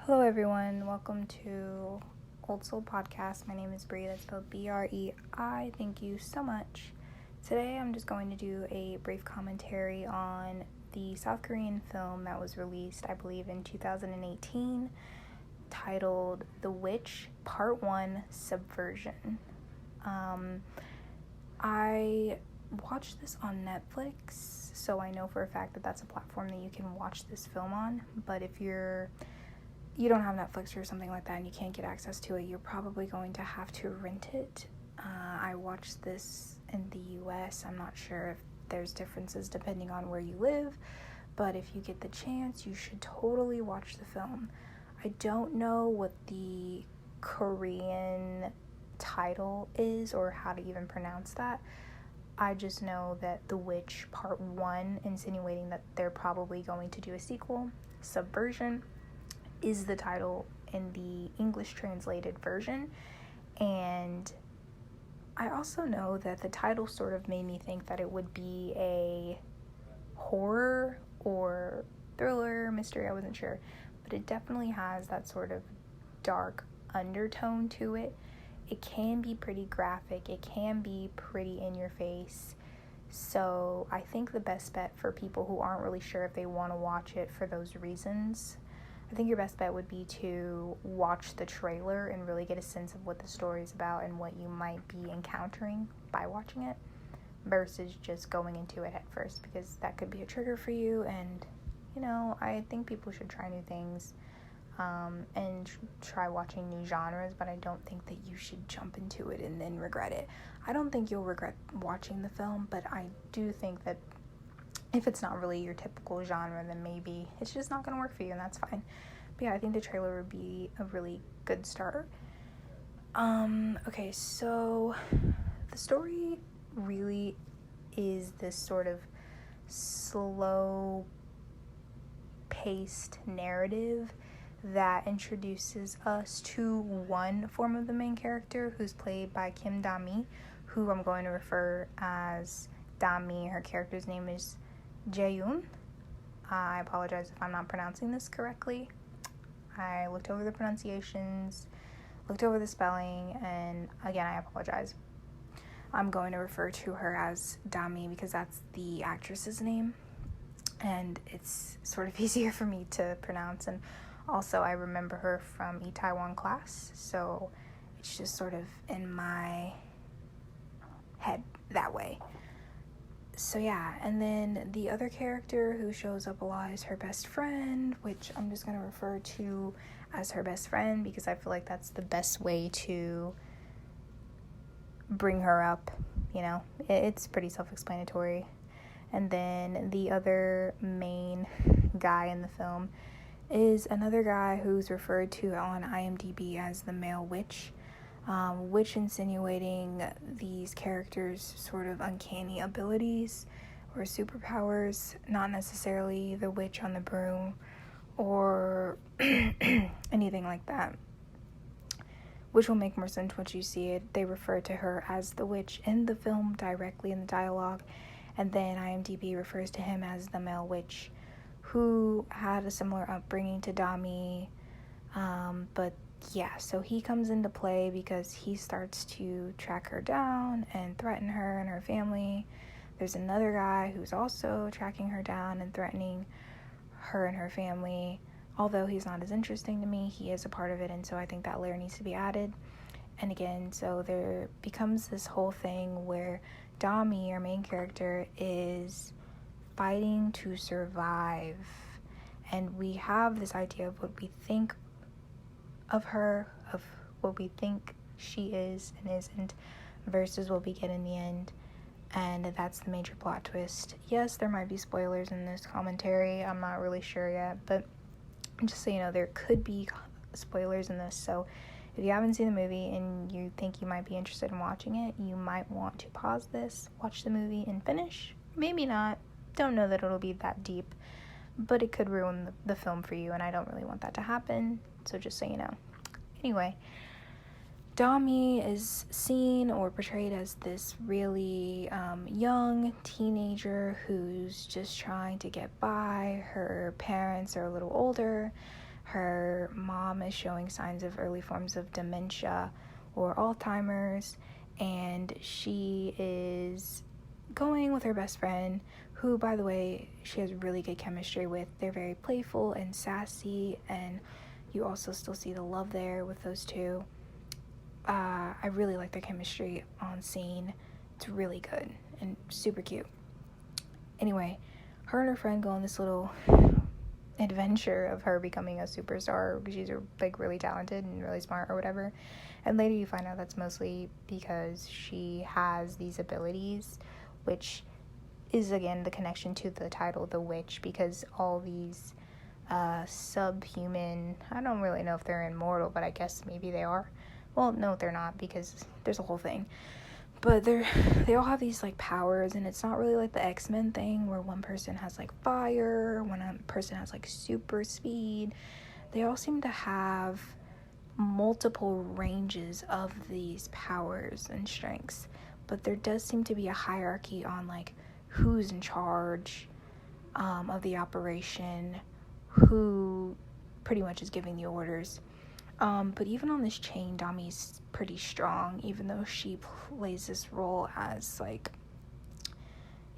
Hello everyone, welcome to Old Soul Podcast. My name is Bree, that's spelled B-R-E-I. Thank you so much. Today I'm just going to do a brief commentary on the South Korean film that was released, I believe, in 2018, titled The Witch, Part 1, Subversion. I watched this on Netflix, so I know for a fact that that's a platform that you can watch this film on, but if you don't have Netflix or something like that and you can't get access to it, you're probably going to have to rent it. I watched this in the US. I'm not sure if there's differences depending on where you live, but if you get the chance, you should totally watch the film. I don't know what the Korean title is or how to even pronounce that. I just know that The Witch Part 1, insinuating that they're probably going to do a sequel, Subversion, is the title in the English translated version. And I also know that the title sort of made me think that it would be a horror or thriller, mystery, I wasn't sure. But it definitely has that sort of dark undertone to it. It can be pretty graphic. It can be pretty in your face. So I think the best bet for people who aren't really sure if they want to watch it for those reasons, I think your best bet would be to watch the trailer and really get a sense of what the story is about and what you might be encountering by watching it versus just going into it head first, because that could be a trigger for you. And, I think people should try new things and try watching new genres, but I don't think that you should jump into it and then regret it. I don't think you'll regret watching the film, but I do think that if it's not really your typical genre, then maybe it's just not going to work for you, and that's fine. But yeah, I think the trailer would be a really good start. Okay, so the story really is this sort of slow-paced narrative that introduces us to one form of the main character, who's played by Kim Da-mi, who I'm going to refer as Da-mi. Her character's name is Jae-yoon. I apologize if I'm not pronouncing this correctly. I looked over the pronunciations, looked over the spelling, and again, I apologize. I'm going to refer to her as Da-mi because that's the actress's name, and it's sort of easier for me to pronounce, and also I remember her from Itaewon Class, so it's just sort of in my head that way. So yeah, and then the other character who shows up a lot is her best friend, which I'm just going to refer to as her best friend because I feel like that's the best way to bring her up, It's pretty self-explanatory. And then the other main guy in the film is another guy who's referred to on IMDb as the male witch, which insinuating these characters' sort of uncanny abilities or superpowers, not necessarily the witch on the broom or anything like that, which will make more sense once you see it. They refer to her as the witch in the film directly in the dialogue, and then IMDb refers to him as the male witch, who had a similar upbringing to Da-mi, but yeah, so he comes into play because he starts to track her down and threaten her and her family. There's another guy who's also tracking her down and threatening her and her family. Although he's not as interesting to me, he is a part of it, and so I think that layer needs to be added. And again, so there becomes this whole thing where Da-mi, our main character, is fighting to survive. And we have this idea of what we think of her, of what we think she is and isn't, versus what we get in the end. And that's the major plot twist. Yes, there might be spoilers in this commentary. I'm not really sure yet, but just so you know, there could be spoilers in this. So if you haven't seen the movie and you think you might be interested in watching it, you might want to pause this, watch the movie, and finish. Maybe not. Don't know that it'll be that deep, but it could ruin the film for you, and I don't really want that to happen, so just so you know. Anyway, Da-mi is seen or portrayed as this really young teenager who's just trying to get by. Her parents are a little older. Her mom is showing signs of early forms of dementia or Alzheimer's, and she is going with her best friend, who, by the way, she has really good chemistry with. They're very playful and sassy, and you also still see the love there with those two. I really like their chemistry on scene. It's really good and super cute. Anyway, her and her friend go on this little adventure of her becoming a superstar because she's like really talented and really smart or whatever. And later you find out that's mostly because she has these abilities, which is again the connection to the title, The Witch, because all these subhuman, I don't really know if they're immortal, but I guess maybe they are. Well, no, they're not, because there's a whole thing. But they all have these like powers, and it's not really like the X-Men thing where one person has like fire, one person has like super speed. They all seem to have multiple ranges of these powers and strengths, but there does seem to be a hierarchy on like who's in charge of the operation, who pretty much is giving the orders. But even on this chain, Dami's pretty strong, even though she plays this role as like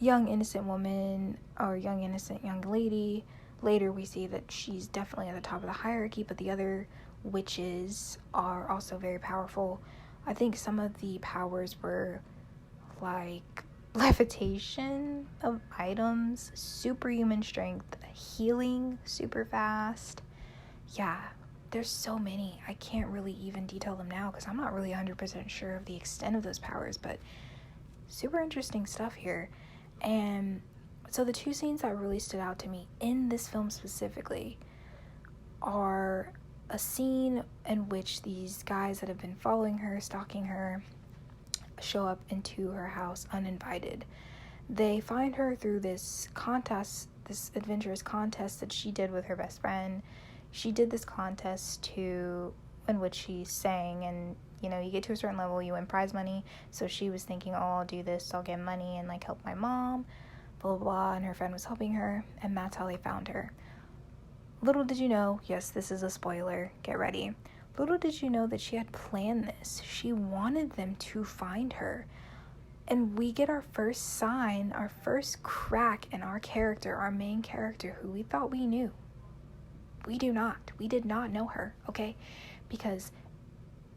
young innocent woman or young innocent young lady. Later we see that she's definitely at the top of the hierarchy, but the other witches are also very powerful. I think some of the powers were like levitation of items, superhuman strength, healing super fast. Yeah, there's so many. I can't really even detail them now because I'm not really 100% sure of the extent of those powers, but super interesting stuff here. And so the two scenes that really stood out to me in this film specifically are a scene in which these guys that have been following her, stalking her, show up into her house uninvited. They find her through this contest, this adventurous contest that she did with her best friend. She did this contest in which she sang, and you get to a certain level, you win prize money. So she was thinking, oh, I'll do this, I'll get money and like help my mom, blah blah blah, and her friend was helping her, and that's how they found her. Little did you know, yes, this is a spoiler, get ready. Little did you know that she had planned this. She wanted them to find her. And we get our first sign, our first crack in our character, our main character, who we thought we knew. We do not. We did not know her, okay? Because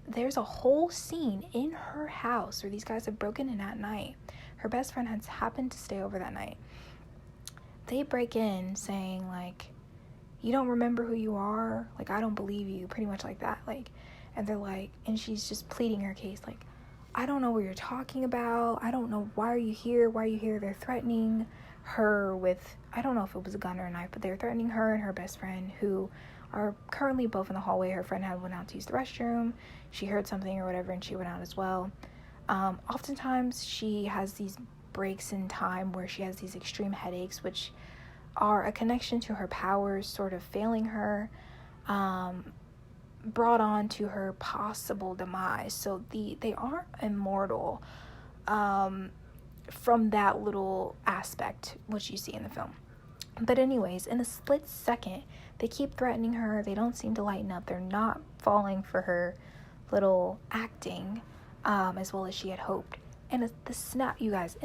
there's a whole scene in her house where these guys have broken in at night. Her best friend has happened to stay over that night. They break in saying, like, you don't remember who you are? Like, I don't believe you. Pretty much like that. Like, and they're like, and she's just pleading her case. Like, I don't know what you're talking about. I don't know. Why are you here? Why are you here? They're threatening her with, I don't know if it was a gun or a knife, but they're threatening her and her best friend, who are currently both in the hallway. Her friend had went out to use the restroom. She heard something or whatever, and she went out as well. Oftentimes, she has these breaks in time where she has these extreme headaches, which are a connection to her powers sort of failing her, brought on to her possible demise. So they aren't immortal from that little aspect, which you see in the film. But anyways, in a split second, they keep threatening her. They don't seem to lighten up. They're not falling for her little acting as well as she had hoped. And in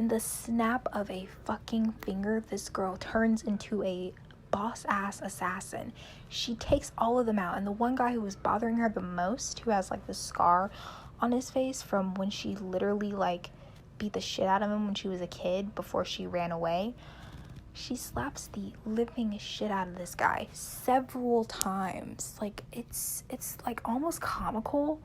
the snap of a fucking finger, this girl turns into a boss-ass assassin. She takes all of them out. And the one guy who was bothering her the most, who has, like, the scar on his face from when she literally, like, beat the shit out of him when she was a kid before she ran away, she slaps the living shit out of this guy several times. Like, it's like, almost comical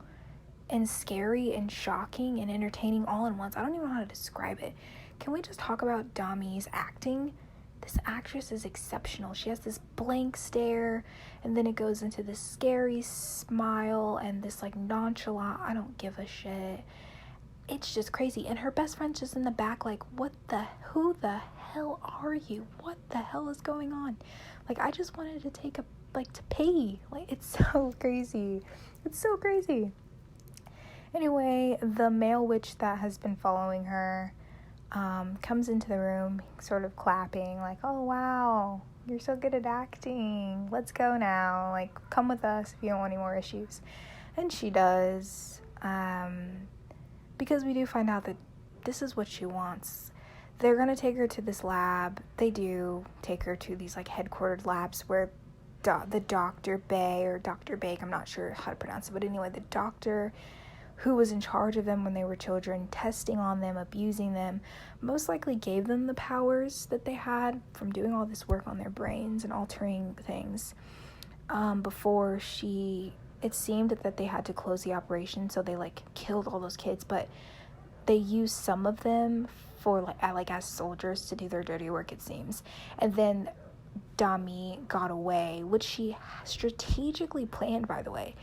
and scary and shocking and entertaining all in once. I don't even know how to describe it. Can we just talk about Dami's acting? This actress is exceptional. She has this blank stare, and then it goes into this scary smile and this like nonchalant, I don't give a shit. It's just crazy. And her best friend's just in the back like, who the hell are you? What the hell is going on? Like, I just wanted to to pee. Like, it's so crazy. It's so crazy. Anyway, the male witch that has been following her comes into the room sort of clapping like, oh wow, you're so good at acting. Let's go now. Like, come with us if you don't want any more issues. And she does. Because we do find out that this is what she wants. They're going to take her to this lab. They do take her to these, like, headquartered labs where the Dr. Bay, or Dr. Bake, I'm not sure how to pronounce it, but anyway, the doctor who was in charge of them when they were children, testing on them, abusing them, most likely gave them the powers that they had from doing all this work on their brains and altering things. Before it seemed that they had to close the operation, so they, like, killed all those kids, but they used some of them for, like as soldiers to do their dirty work, it seems. And then Dami got away, which she strategically planned, by the way.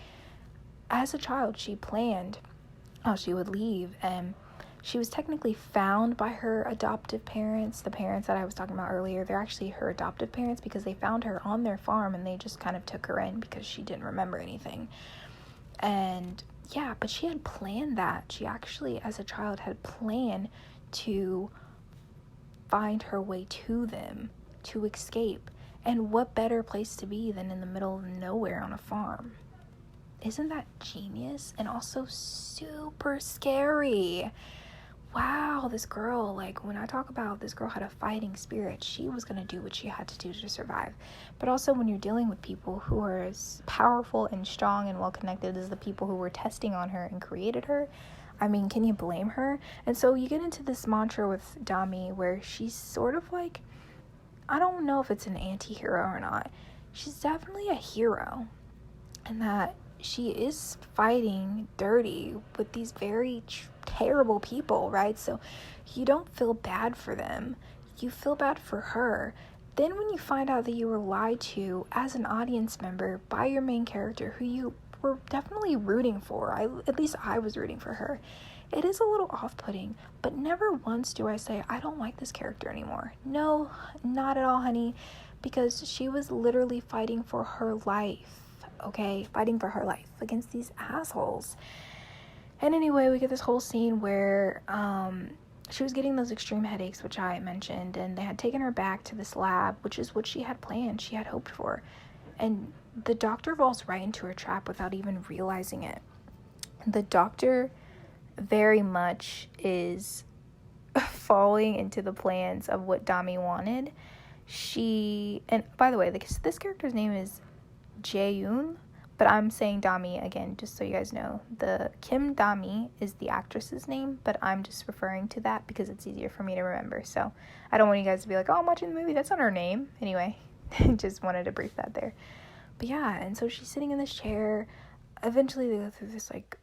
As a child, she planned how she would leave, and she was technically found by her adoptive parents. The parents that I was talking about earlier, they're actually her adoptive parents, because they found her on their farm and they just kind of took her in because she didn't remember anything. And yeah, but she had planned that. She actually, as a child, had planned to find her way to them, to escape. And what better place to be than in the middle of nowhere on a farm? Isn't that genius? And also super scary. Wow, this girl, like, when I talk about this girl had a fighting spirit, she was going to do what she had to do to survive. But also, when you're dealing with people who are as powerful and strong and well-connected as the people who were testing on her and created her, I mean, can you blame her? And so you get into this mantra with Dami where she's sort of like, I don't know if it's an anti-hero or not. She's definitely a hero. And that she is fighting dirty with these very terrible people, right? So you don't feel bad for them. You feel bad for her. Then when you find out that you were lied to as an audience member by your main character, who you were definitely rooting for, at least I was rooting for her, it is a little off-putting, but never once do I say, I don't like this character anymore. No, not at all, honey, because she was literally fighting for her life, okay? Fighting for her life against these assholes. And anyway, we get this whole scene where she was getting those extreme headaches, which I mentioned, and they had taken her back to this lab, which is what she had planned, she had hoped for. And the doctor falls right into her trap without even realizing it. The doctor very much is falling into the plans of what Dami wanted. And by the way, this character's name is Jae-yoon, but I'm saying Dami again, just so you guys know. The Kim Dami is the actress's name, but I'm just referring to that because it's easier for me to remember. So I don't want you guys to be like, oh, I'm watching the movie, that's not her name. Anyway, just wanted to brief that there. But yeah, and so she's sitting in this chair. Eventually they go through this, like,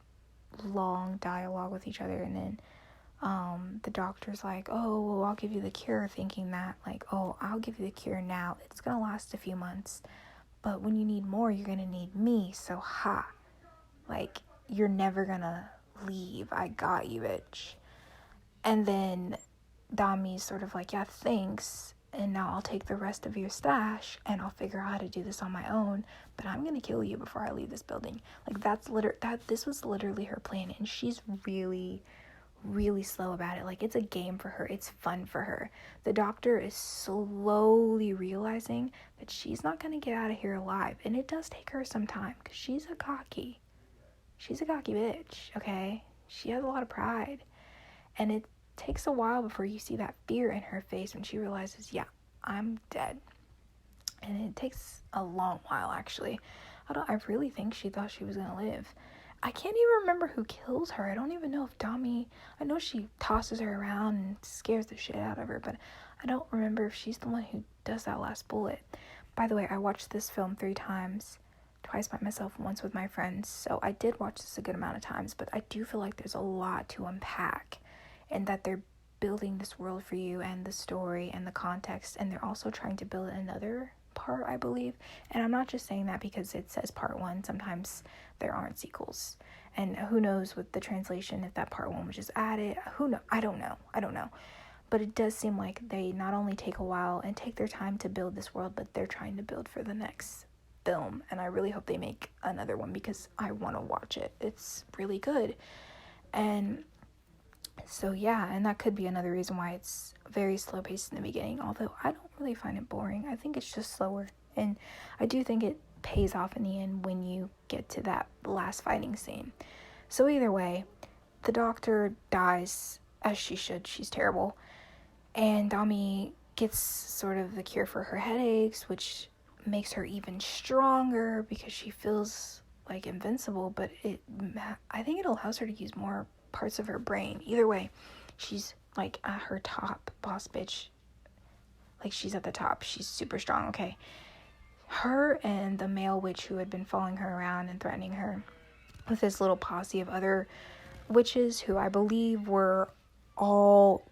long dialogue with each other, and then the doctor's like, oh, well, I'll give you the cure, thinking that, like, oh, I'll give you the cure now, it's gonna last a few months, but when you need more, you're gonna need me, so like, you're never gonna leave, I got you, bitch. And then Dami's sort of like, yeah, thanks, and now I'll take the rest of your stash and I'll figure out how to do this on my own, but I'm gonna kill you before I leave this building. Like, this was literally her plan, and she's really, really slow about it. Like, it's a game for her, it's fun for her. The doctor is slowly realizing that she's not gonna get out of here alive, and it does take her some time, because she's a cocky bitch, okay? She has a lot of pride, and it takes a while before you see that fear in her face when she realizes, yeah, I'm dead. And it takes a long while, actually. I really think she thought she was gonna live. I can't even remember who kills her. I don't even know if Dami, I know she tosses her around and scares the shit out of her, but I don't remember if she's the one who does that last bullet. By the way, I watched this film 3 times, twice by myself, once with my friends, so I did watch this a good amount of times, but I do feel like there's a lot to unpack, and that they're building this world for you, and the story, and the context, and they're also trying to build another part, I believe. And I'm not just saying that because it says part 1. Sometimes there aren't sequels, and who knows with the translation if that part 1 was just added. I don't know, but it does seem like they not only take a while and take their time to build this world, but they're trying to build for the next film, and I really hope they make another one because I want to watch it. It's really good. And So yeah, and that could be another reason why it's very slow paced in the beginning, although I don't really find it boring. I think it's just slower, and I do think it pays off in the end when you get to that last fighting scene. So either way, the doctor dies, as she should. She's terrible, and Dami gets sort of the cure for her headaches, which makes her even stronger because she feels like invincible, but I think it allows her to use more parts of her brain. Either way, she's like at her top, boss bitch. Like, she's at the top. She's super strong, okay? Her and the male witch who had been following her around and threatening her with this little posse of other witches who I believe were all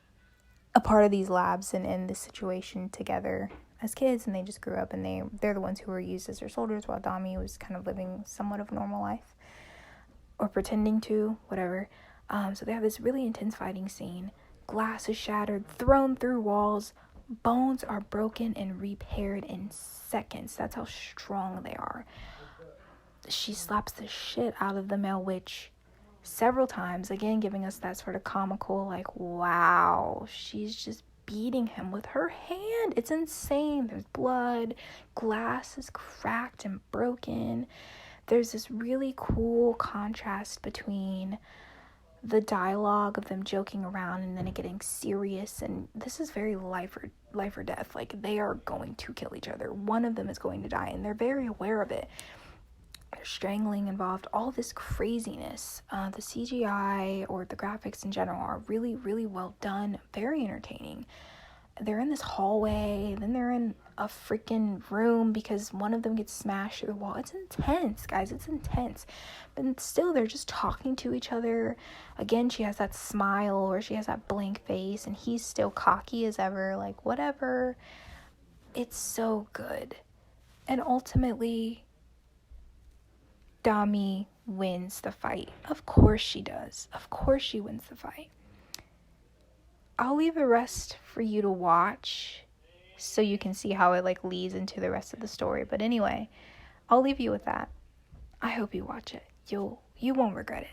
a part of these labs and in this situation together as kids, and they just grew up, and they're the ones who were used as their soldiers while Dami was kind of living somewhat of a normal life, or pretending to, whatever. So they have this really intense fighting scene. Glass is shattered, thrown through walls, bones are broken and repaired in seconds. That's how strong they are. She slaps the shit out of the male witch several times, again giving us that sort of comical, like, wow, she's just beating him with her hand. It's insane. There's blood, glass is cracked and broken. There's this really cool contrast between the dialogue of them joking around and then it getting serious, and this is very life or death. Like, they are going to kill each other. One of them is going to die, and they're very aware of it. There's strangling involved, all this craziness. The CGI or the graphics in general are really, really well done, very entertaining. They're in this hallway, then they're in a freaking room because one of them gets smashed through the wall. It's intense, guys, it's intense. But still, they're just talking to each other. Again, she has that smile, or she has that blank face, and he's still cocky as ever, like, whatever. It's so good. And ultimately, Dami wins the fight. Of course she does. Of course she wins the fight. I'll leave the rest for you to watch so you can see how it, like, leads into the rest of the story. But anyway, I'll leave you with that. I hope you watch it. You won't regret it.